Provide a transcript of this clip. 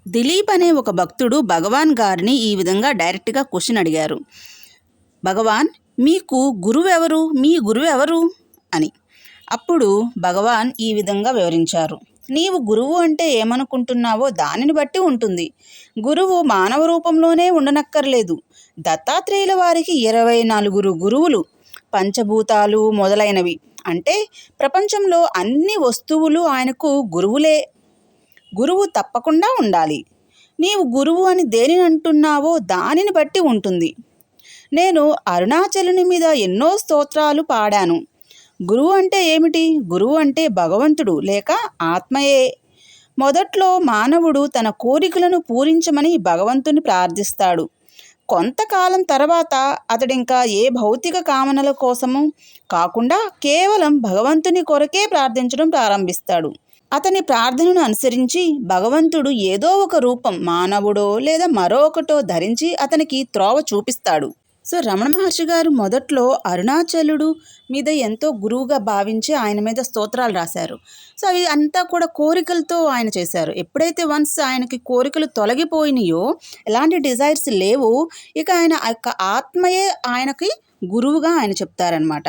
దిలీప్ అనే ఒక భక్తుడు భగవాన్ గారిని ఈ విధంగా డైరెక్ట్గా క్వశ్చన్ అడిగారు. భగవాన్, మీకు గురువెవరు, మీ గురువెవరు అని. అప్పుడు భగవాన్ ఈ విధంగా వివరించారు. నీవు గురువు అంటే ఏమనుకుంటున్నావో దానిని బట్టి ఉంటుంది. గురువు మానవ రూపంలోనే ఉండనక్కర్లేదు. దత్తాత్రేయుల వారికి 24 గురువులు, పంచభూతాలు మొదలైనవి, అంటే ప్రపంచంలో అన్ని వస్తువులు ఆయనకు గురువులే. గురువు తప్పకుండా ఉండాలి. నీవు గురువు అని దేనిని అంటున్నావో దానిని బట్టి ఉంటుంది. నేను అరుణాచలుని మీద ఎన్నో స్తోత్రాలు పాడాను. గురువు అంటే ఏమిటి? గురువు అంటే భగవంతుడు లేక ఆత్మయే. మొదట్లో మానవుడు తన కోరికలను పూరించమని భగవంతుని ప్రార్థిస్తాడు. కొంతకాలం తర్వాత అతడింకా ఏ భౌతిక కామనల కోసము కాకుండా కేవలం భగవంతుని కొరకే ప్రార్థించడం ప్రారంభిస్తాడు. అతని ప్రార్థనను అనుసరించి భగవంతుడు ఏదో ఒక రూపం, మానవుడో లేదా మరొకటో ధరించి అతనికి త్రోవ చూపిస్తాడు. సో రమణ మహర్షి గారు మొదట్లో అరుణాచలుడు మీద ఎంతో గురువుగా భావించి ఆయన మీద స్తోత్రాలు రాశారు. సో అవి అంతా కూడా కోరికలతో ఆయన చేశారు. ఎప్పుడైతే వన్స్ ఆయనకి కోరికలు తొలగిపోయినాయో, ఎలాంటి డిజైర్స్ లేవు, ఇక ఆయన యొక్క ఆత్మయే ఆయనకి గురువుగా ఆయన చెప్తారనమాట.